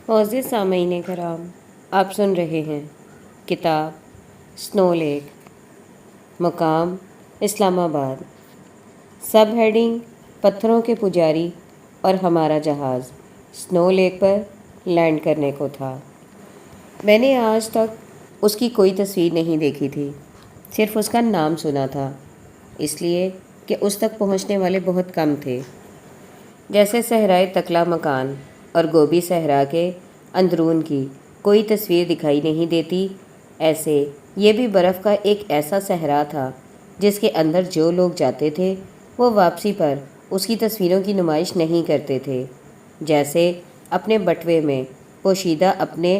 معزز سامعین کرام، آپ سن رہے ہیں کتاب سنو لیک، مقام اسلام آباد، سب ہیڈنگ پتھروں کے پجاری اور ہمارا جہاز سنو لیک پر لینڈ کرنے کو تھا۔ میں نے آج تک اس کی کوئی تصویر نہیں دیکھی تھی، صرف اس کا نام سنا تھا، اس لیے کہ اس تک پہنچنے والے بہت کم تھے۔ جیسے صحرائے تکلا مکان اور گوبی صحرا کے اندرون کی کوئی تصویر دکھائی نہیں دیتی، ایسے یہ بھی برف کا ایک ایسا صحرا تھا جس کے اندر جو لوگ جاتے تھے وہ واپسی پر اس کی تصویروں کی نمائش نہیں کرتے تھے، جیسے اپنے بٹوے میں پوشیدہ اپنے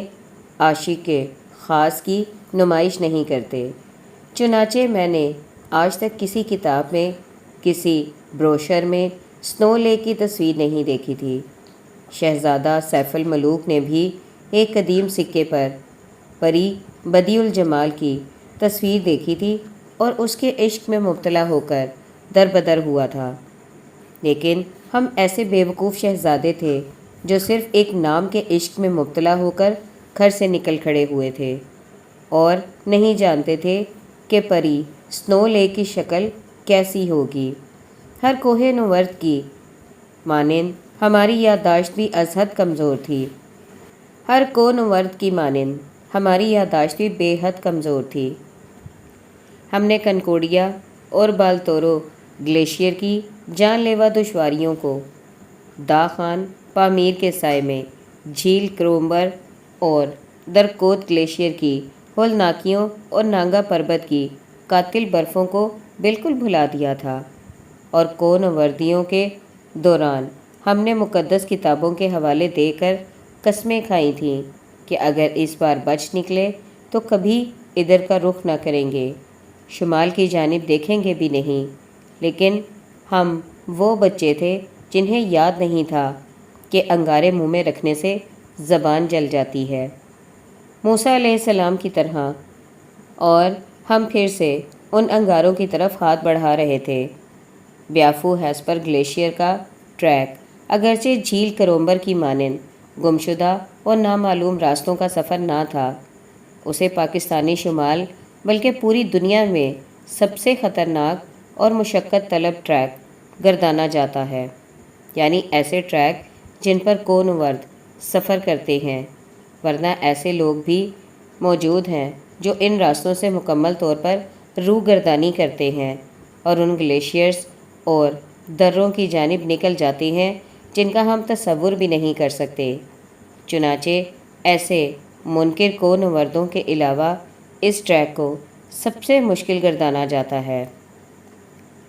عاشق کے خاص کی نمائش نہیں کرتے۔ چنانچہ میں نے آج تک کسی کتاب میں، کسی بروشر میں سنو لیک کی تصویر نہیں دیکھی تھی۔ شہزادہ سیف الملوک نے بھی ایک قدیم سکے پر پری بدیع الجمال کی تصویر دیکھی تھی اور اس کے عشق میں مبتلا ہو کر دربدر ہوا تھا، لیکن ہم ایسے بیوقوف شہزادے تھے جو صرف ایک نام کے عشق میں مبتلا ہو کر گھر سے نکل کھڑے ہوئے تھے اور نہیں جانتے تھے کہ پری سنو لیک کی شکل کیسی ہوگی۔ ہر کوہ نورد کی مانند ہماری یادداشت بھی از حد کمزور تھی، ہر کوہ نورد کی مانند ہماری یادداشت بھی بے حد کمزور تھی۔ ہم نے کنکوڈیا اور بالتورو گلیشیئر کی جان لیوا دشواریوں کو، دا خان پامیر کے سائے میں جھیل کرومبر اور درکوت گلیشیئر کی ہولناکیوں اور نانگا پربت کی قاتل برفوں کو بالکل بھلا دیا تھا، اور کوہ نوردیوں کے دوران ہم نے مقدس کتابوں کے حوالے دے کر قسمیں کھائی تھیں کہ اگر اس بار بچ نکلے تو کبھی ادھر کا رخ نہ کریں گے، شمال کی جانب دیکھیں گے بھی نہیں۔ لیکن ہم وہ بچے تھے جنہیں یاد نہیں تھا کہ انگارے منہ میں رکھنے سے زبان جل جاتی ہے، موسیٰ علیہ السلام کی طرح، اور ہم پھر سے ان انگاروں کی طرف ہاتھ بڑھا رہے تھے۔ بیافو ہیسپر گلیشیئر کا ٹریک اگرچہ جھیل کرومبر کی مانند گمشدہ اور نامعلوم راستوں کا سفر نہ تھا، اسے پاکستانی شمال بلکہ پوری دنیا میں سب سے خطرناک اور مشقت طلب ٹریک گردانا جاتا ہے، یعنی ایسے ٹریک جن پر کوہ نورد سفر کرتے ہیں، ورنہ ایسے لوگ بھی موجود ہیں جو ان راستوں سے مکمل طور پر رو گردانی کرتے ہیں اور ان گلیشیئرز اور دروں کی جانب نکل جاتے ہیں جن کا ہم تصور بھی نہیں کر سکتے۔ چنانچہ ایسے منکر کوہ نوردوں کے علاوہ اس ٹریک کو سب سے مشکل گردانا جاتا ہے۔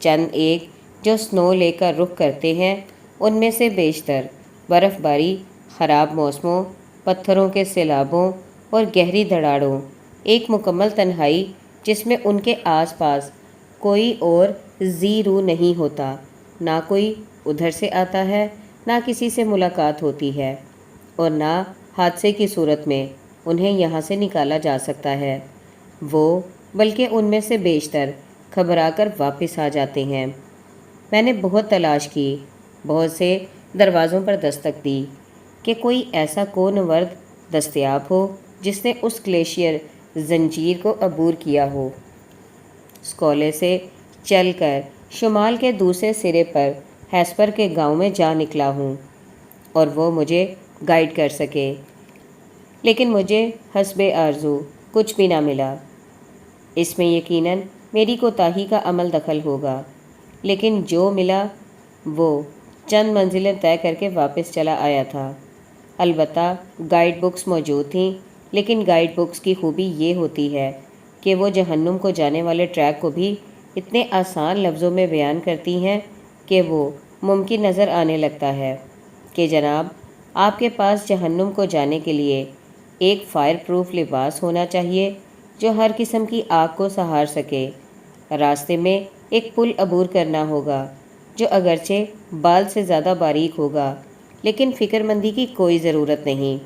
چند ایک جو سنو لیک کا رخ کرتے ہیں ان میں سے بیشتر برف باری، خراب موسموں، پتھروں کے سیلابوں اور گہری دھڑاڑوں، ایک مکمل تنہائی جس میں ان کے آس پاس کوئی اور ذی روح نہیں ہوتا، نہ کوئی ادھر سے آتا ہے، نہ کسی سے ملاقات ہوتی ہے، اور نہ حادثے کی صورت میں انہیں یہاں سے نکالا جا سکتا ہے، وہ بلکہ ان میں سے بیشتر گھبرا کر واپس آ جاتے ہیں۔ میں نے بہت تلاش کی، بہت سے دروازوں پر دستک دی کہ کوئی ایسا کوہ نورد دستیاب ہو جس نے اس گلیشیئر زنجیر کو عبور کیا ہو، سکولے سے چل کر شمال کے دوسرے سرے پر ہیسپر کے گاؤں میں جا نکلا ہوں اور وہ مجھے گائیڈ کر سکے، لیکن مجھے حسب آرزو کچھ بھی نہ ملا۔ اس میں یقیناً میری کوتاہی کا عمل دخل ہوگا، لیکن جو ملا وہ چند منزلیں طے کر کے واپس چلا آیا تھا۔ البتہ گائیڈ بکس موجود تھیں، لیکن گائیڈ بکس کی خوبی یہ ہوتی ہے کہ وہ جہنم کو جانے والے ٹریک کو بھی اتنے آسان لفظوں میں بیان کرتی ہیں کہ وہ ممکن نظر آنے لگتا ہے کہ جناب آپ کے پاس جہنم کو جانے کے لیے ایک فائر پروف لباس ہونا چاہیے جو ہر قسم کی آگ کو سہار سکے، راستے میں ایک پل عبور کرنا ہوگا جو اگرچہ بال سے زیادہ باریک ہوگا، لیکن فکر مندی کی کوئی ضرورت نہیں،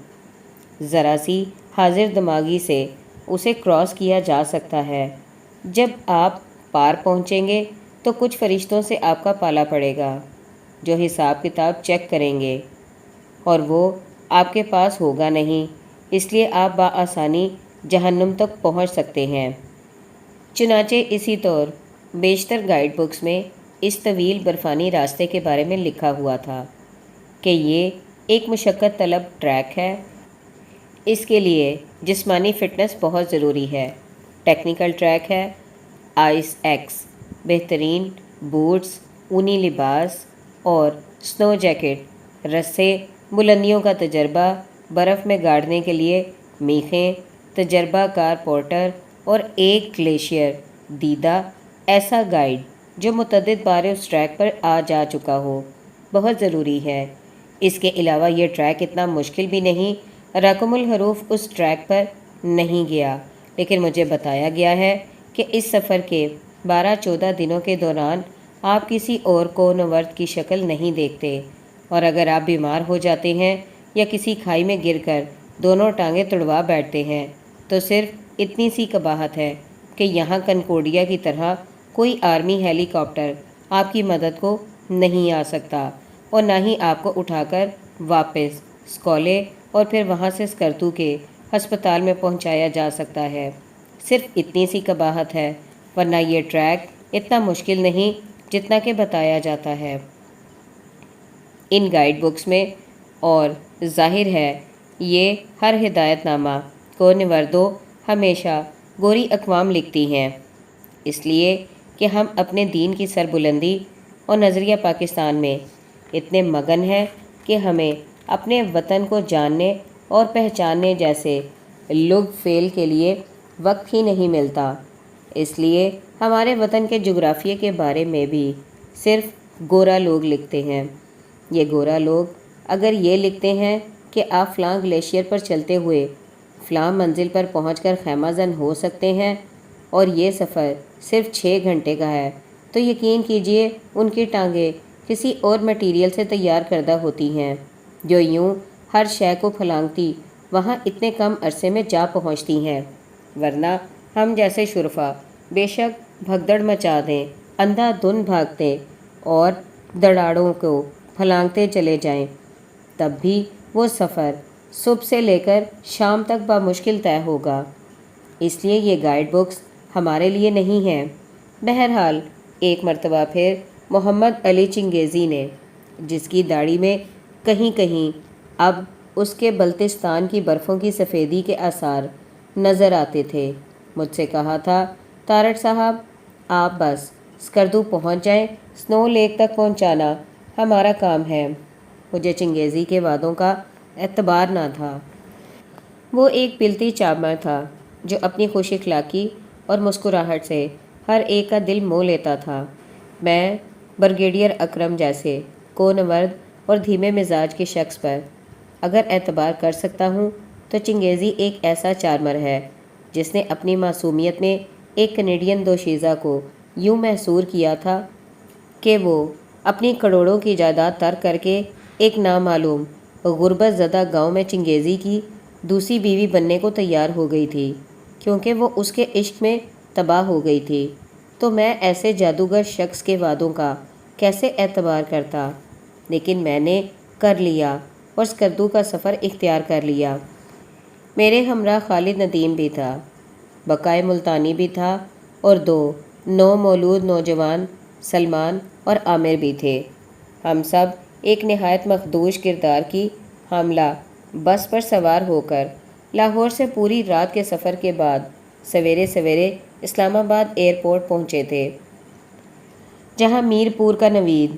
ذرا سی حاضر دماغی سے اسے کراس کیا جا سکتا ہے۔ جب آپ پار پہنچیں گے تو کچھ فرشتوں سے آپ کا پالا پڑے گا جو حساب کتاب چیک کریں گے، اور وہ آپ کے پاس ہوگا نہیں، اس لیے آپ بآسانی جہنم تک پہنچ سکتے ہیں۔ چنانچہ اسی طور بیشتر گائیڈ بکس میں اس طویل برفانی راستے کے بارے میں لکھا ہوا تھا کہ یہ ایک مشقت طلب ٹریک ہے۔ اس کے لیے جسمانی فٹنس بہت ضروری ہے۔ ٹیکنیکل ٹریک ہے۔ آئس ایکس، بہترین بوٹس، اونی لباس اور سنو جیکٹ، رسے، بلندیوں کا تجربہ، برف میں گاڑنے کے لیے میخیں، تجربہ کار پورٹر اور ایک گلیشیئر دیدہ ایسا گائیڈ جو متعدد بار اس ٹریک پر جا چکا ہو بہت ضروری ہے۔ اس کے علاوہ یہ ٹریک اتنا مشکل بھی نہیں۔ رقم الحروف اس ٹریک پر نہیں گیا، لیکن مجھے بتایا گیا ہے کہ اس سفر کے 12-14 دنوں کے دوران آپ کسی اور کو نورد کی شکل نہیں دیکھتے، اور اگر آپ بیمار ہو جاتے ہیں یا کسی کھائی میں گر کر دونوں ٹانگیں تڑوا بیٹھتے ہیں تو صرف اتنی سی قباحت ہے کہ یہاں کنکورڈیا کی طرح کوئی آرمی ہیلی کاپٹر آپ کی مدد کو نہیں آ سکتا، اور نہ ہی آپ کو اٹھا کر واپس اسکولے اور پھر وہاں سے اسکرتو کے ہسپتال میں پہنچایا جا سکتا ہے۔ صرف اتنی سی قباحت ہے، ورنہ یہ ٹریک اتنا مشکل نہیں جتنا کہ بتایا جاتا ہے ان گائیڈ بکس میں، اور ظاہر ہے یہ ہر ہدایت نامہ کو نوردو ہمیشہ گوری اقوام لکھتی ہیں، اس لیے کہ ہم اپنے دین کی سربلندی اور نظریہ پاکستان میں اتنے مگن ہیں کہ ہمیں اپنے وطن کو جاننے اور پہچاننے جیسے لغو فعل کے لیے وقت ہی نہیں ملتا۔ اس لیے ہمارے وطن کے جغرافیے کے بارے میں بھی صرف گورا لوگ لکھتے ہیں۔ یہ گورا لوگ اگر یہ لکھتے ہیں کہ آپ فلاں گلیشیئر پر چلتے ہوئے فلاں منزل پر پہنچ کر خیمہ زن ہو سکتے ہیں اور یہ سفر صرف 6 گھنٹے کا ہے، تو یقین کیجئے ان کی ٹانگیں کسی اور میٹیریل سے تیار کردہ ہوتی ہیں جو یوں ہر شے کو پھلانگتی وہاں اتنے کم عرصے میں جا پہنچتی ہیں، ورنہ ہم جیسے شرفا بے شک بھگدڑ مچا دیں، اندھا دھن بھاگتے اور دڑاڑوں کو پھلانگتے چلے جائیں، تب بھی وہ سفر صبح سے لے کر شام تک بامشکل طے ہوگا۔ اس لیے یہ گائیڈ بکس ہمارے لیے نہیں ہیں۔ بہرحال ایک مرتبہ پھر محمد علی چنگیزی نے، جس کی داڑھی میں کہیں کہیں اب اس کے بلتستان کی برفوں کی سفیدی کے آثار نظر آتے تھے، مجھ سے کہا تھا، تارڑ صاحب آپ بس اسکردو پہنچ جائیں، سنو لیک تک پہنچانا ہمارا کام ہے۔ مجھے چنگیزی کے وعدوں کا اعتبار نہ تھا۔ وہ ایک پلتی چابر تھا جو اپنی خوش اخلاقی اور مسکراہٹ سے ہر ایک کا دل مو لیتا تھا۔ میں بریگیڈیئر اکرم جیسے کونورد اور دھیمے مزاج کے شخص پر اگر اعتبار کر سکتا ہوں تو چنگیزی ایک ایسا چارمر ہے جس نے اپنی معصومیت میں ایک کینیڈین دوشیزہ کو یوں محصور کیا تھا کہ وہ اپنی کروڑوں کی جائیداد ترک کر کے ایک نامعلوم غربت زدہ گاؤں میں چنگیزی کی دوسری بیوی بننے کو تیار ہو گئی تھی، کیونکہ وہ اس کے عشق میں تباہ ہو گئی تھی۔ تو میں ایسے جادوگر شخص کے وعدوں کا کیسے اعتبار کرتا؟ لیکن میں نے کر لیا اور اسکردو کا سفر اختیار کر لیا۔ میرے ہمراہ خالد ندیم بھی تھا، بقائے ملتانی بھی تھا، اور 2 نو مولود نوجوان سلمان اور عامر بھی تھے۔ ہم سب ایک نہایت مخدوش کردار کی حاملہ بس پر سوار ہو کر لاہور سے پوری رات کے سفر کے بعد سویرے سویرے اسلام آباد ایئرپورٹ پہنچے تھے، جہاں میر پور کا نوید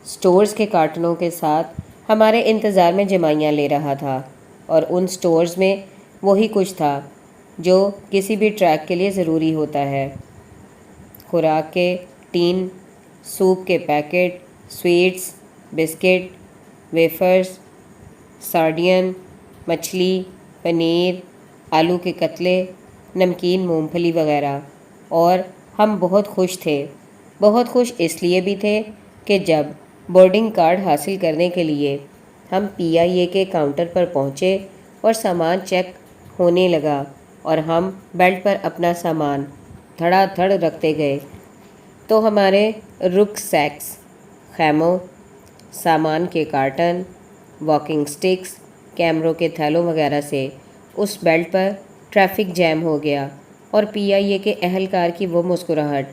سٹورز کے کارٹنوں کے ساتھ ہمارے انتظار میں جمائیاں لے رہا تھا، اور ان سٹورز میں وہی کچھ تھا جو کسی بھی ٹریک کے لیے ضروری ہوتا ہے: خوراک کے ٹین، سوپ کے پیکٹ، سویٹس، بسکٹ، ویفرز، سارڈین، مچھلی، پنیر، آلو کے کتلے، نمکین مونگ پھلی وغیرہ۔ اور ہم بہت خوش تھے، بہت خوش اس لیے بھی تھے کہ جب بورڈنگ کارڈ حاصل کرنے کے لیے ہم PIA کے کاؤنٹر پر پہنچے اور سامان چیک ہونے لگا اور ہم بیلٹ پر اپنا سامان دھڑا دھڑ رکھتے گئے، تو ہمارے رک سیکس، خیموں، سامان کے کارٹن، واکنگ سٹکس، کیمروں کے تھیلوں وغیرہ سے اس بیلٹ پر ٹریفک جیم ہو گیا، اور PIA کے اہلکار کی وہ مسکراہٹ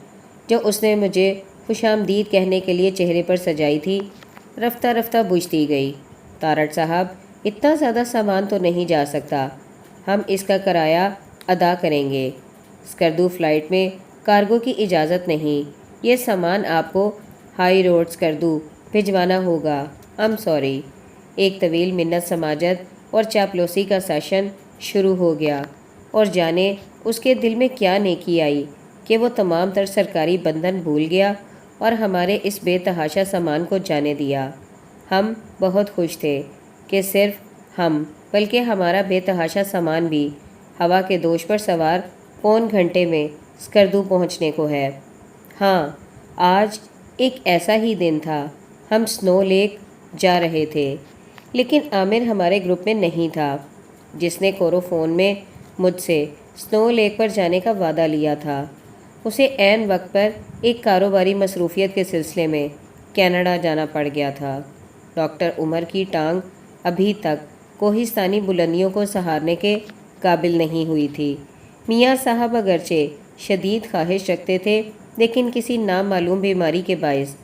جو اس نے مجھے خوش آمدید کہنے کے لیے چہرے پر سجائی تھی، رفتہ رفتہ بجھتی گئی۔ تارڑ صاحب، اتنا زیادہ سامان تو نہیں جا سکتا، ہم اس کا کرایہ ادا کریں گے۔ اسکردو فلائٹ میں کارگو کی اجازت نہیں، یہ سامان آپ کو ہائی روڈ اسکردو بھجوانا ہوگا۔ سوری۔ ایک طویل منت سماجت اور چاپلوسی کا سیشن شروع ہو گیا، اور جانے اس کے دل میں کیا نیکی آئی کہ وہ تمام تر سرکاری بندھن بھول گیا اور ہمارے اس بے تحاشا سامان کو جانے دیا۔ ہم بہت خوش تھے کہ صرف ہم بلکہ ہمارا بے تحاشا سامان بھی ہوا کے دوش پر سوار پون گھنٹے میں اسکردو پہنچنے کو ہے۔ ہاں، آج ایک ایسا ہی دن تھا۔ ہم سنو لیک جا رہے تھے، لیکن عامر ہمارے گروپ میں نہیں تھا، جس نے کوروفون میں مجھ سے سنو لیک پر جانے کا وعدہ لیا تھا۔ اسے عین وقت پر ایک کاروباری مصروفیت کے سلسلے میں کینیڈا جانا پڑ گیا تھا۔ ڈاکٹر عمر کی ٹانگ ابھی تک کوہستانی بلندیوں کو سہارنے کے قابل نہیں ہوئی تھی۔ میاں صاحب اگرچہ شدید خواہش رکھتے تھے، لیکن کسی نامعلوم بیماری کے باعث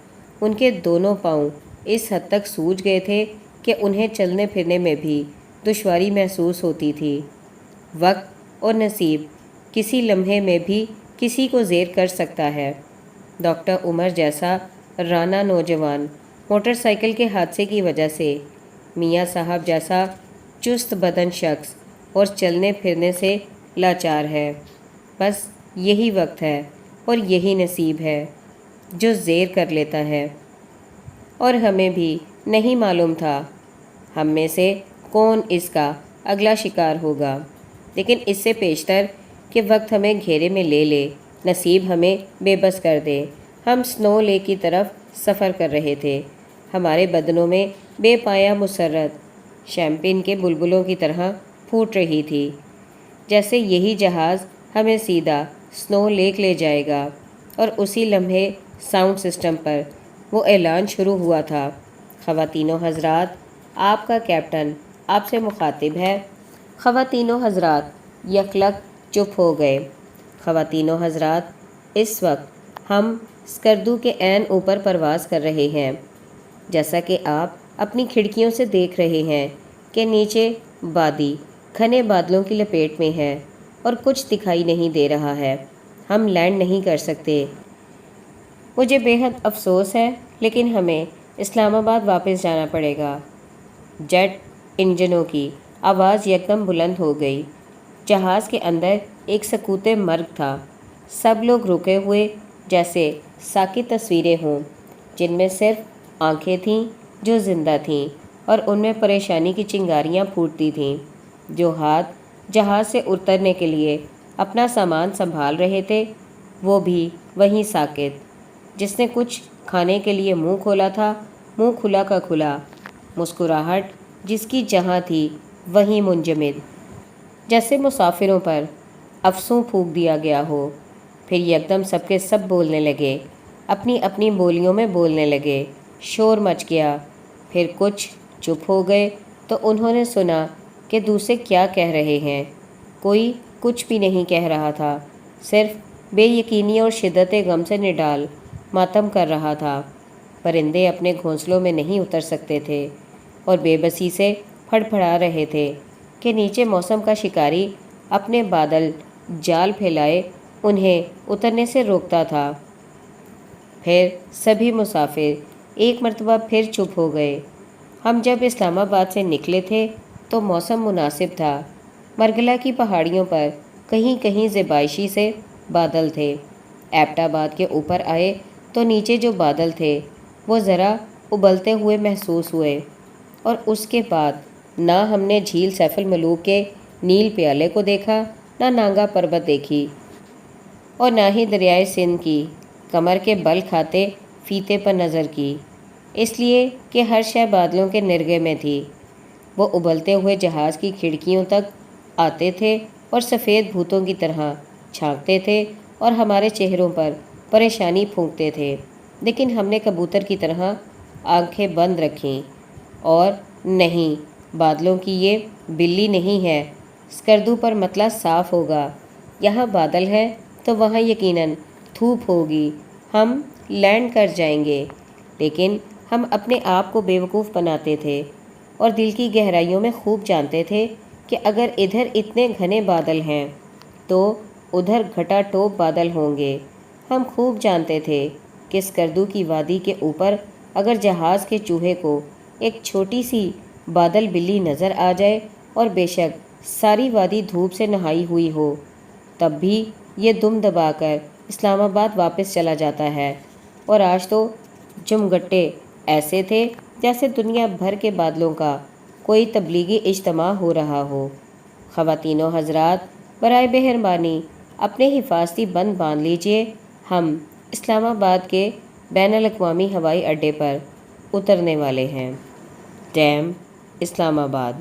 ان کے دونوں پاؤں اس حد تک سوج گئے تھے کہ انہیں چلنے پھرنے میں بھی دشواری محسوس ہوتی تھی۔ وقت اور نصیب کسی لمحے میں بھی کسی کو زیر کر سکتا ہے۔ ڈاکٹر عمر جیسا رانا نوجوان موٹر سائیکل کے حادثے کی وجہ سے، میاں صاحب جیسا چست بدن شخص اور چلنے پھرنے سے لاچار ہے۔ بس یہی وقت ہے اور یہی نصیب ہے جو زیر کر لیتا ہے، اور ہمیں بھی نہیں معلوم تھا ہم میں سے کون اس کا اگلا شکار ہوگا۔ لیکن اس سے پیشتر کہ وقت ہمیں گھیرے میں لے لے، نصیب ہمیں بے بس کر دے، ہم سنو لیک کی طرف سفر کر رہے تھے۔ ہمارے بدنوں میں بے پایا مسرت شیمپین کے بلبلوں کی طرح پھوٹ رہی تھی، جیسے یہی جہاز ہمیں سیدھا سنو لیک لے جائے گا۔ اور اسی لمحے ساؤنڈ سسٹم پر وہ اعلان شروع ہوا تھا: خواتین و حضرات، آپ کا کیپٹن آپ سے مخاطب ہے۔ خواتین و حضرات یکلک چپ ہو گئے۔ خواتین و حضرات، اس وقت ہم اسکردو کے عین اوپر پرواز کر رہے ہیں۔ جیسا کہ آپ اپنی کھڑکیوں سے دیکھ رہے ہیں کہ نیچے وادی گھنے بادلوں کی لپیٹ میں ہے اور کچھ دکھائی نہیں دے رہا ہے۔ ہم لینڈ نہیں کر سکتے۔ مجھے بے حد افسوس ہے، لیکن ہمیں اسلام آباد واپس جانا پڑے گا۔ جیٹ انجنوں کی آواز یکدم بلند ہو گئی۔ جہاز کے اندر ایک سکوت مرگ تھا۔ سب لوگ رکے ہوئے، جیسے ساکت تصویریں ہوں جن میں صرف آنکھیں تھیں جو زندہ تھیں، اور ان میں پریشانی کی چنگاریاں پھوٹتی تھیں۔ جو ہاتھ جہاز سے اترنے کے لیے اپنا سامان سنبھال رہے تھے، وہ بھی وہیں ساکت۔ جس نے کچھ کھانے کے لیے منہ کھولا تھا، منہ کھلا کا کھلا، مسکراہٹ جس کی جہاں تھی وہیں منجمد، جیسے مسافروں پر افسوں پھونک دیا گیا ہو۔ پھر یکدم سب کے سب بولنے لگے، اپنی اپنی بولیوں میں بولنے لگے، شور مچ گیا۔ پھر کچھ چپ ہو گئے تو انہوں نے سنا کہ دوسرے کیا کہہ رہے ہیں۔ کوئی کچھ بھی نہیں کہہ رہا تھا، صرف بے یقینی اور شدت غم سے نڈال ماتم کر رہا تھا۔ پرندے اپنے گھونسلوں میں نہیں اتر سکتے تھے اور بے بسی سے پھڑ پھڑا رہے تھے کہ نیچے موسم کا شکاری اپنے بادل جال پھیلائے انہیں اترنے سے روکتا تھا۔ پھر سبھی مسافر ایک مرتبہ پھر چپ ہو گئے۔ ہم جب اسلام آباد سے نکلے تھے تو موسم مناسب تھا۔ مرگلا کی پہاڑیوں پر کہیں کہیں زیبائشی سے بادل تھے۔ ایبٹ آباد کے اوپر آئے تو نیچے جو بادل تھے وہ ذرا ابلتے ہوئے محسوس ہوئے، اور اس کے بعد نہ ہم نے جھیل سیف الملوک کے نیل پیالے کو دیکھا، نہ نانگا پربت دیکھی، اور نہ ہی دریائے سندھ کی کمر کے بل کھاتے فیتے پر نظر کی، اس لیے کہ ہر شے بادلوں کے نرگے میں تھی۔ وہ ابلتے ہوئے جہاز کی کھڑکیوں تک آتے تھے اور سفید بھوتوں کی طرح چھانکتے تھے اور ہمارے چہروں پر پریشانی پھونکتے تھے، لیکن ہم نے کبوتر کی طرح آنکھیں بند رکھیں اور نہیں بادلوں کی یہ بلی نہیں ہے، اسکردو پر مطلع صاف ہوگا۔ یہاں بادل ہے تو وہاں یقیناً دھوپ ہوگی، ہم لینڈ کر جائیں گے۔ لیکن ہم اپنے آپ کو بیوقوف بناتے تھے اور دل کی گہرائیوں میں خوب جانتے تھے کہ اگر ادھر اتنے گھنے بادل ہیں تو ادھر گھٹا ٹوپ بادل ہوں گے۔ ہم خوب جانتے تھے کہ اسکردو کی وادی کے اوپر اگر جہاز کے چوہے کو ایک چھوٹی سی بادل بلی نظر آ جائے اور بے شک ساری وادی دھوپ سے نہائی ہوئی ہو، تب بھی یہ دم دبا کر اسلام آباد واپس چلا جاتا ہے۔ اور آج تو جمگٹے ایسے تھے جیسے دنیا بھر کے بادلوں کا کوئی تبلیغی اجتماع ہو رہا ہو۔ خواتین و حضرات، برائے مہربانی اپنے حفاظتی بند باندھ لیجئے، ہم اسلام آباد کے بین الاقوامی ہوائی اڈے پر اترنے والے ہیں۔ ٹیم اسلام آباد۔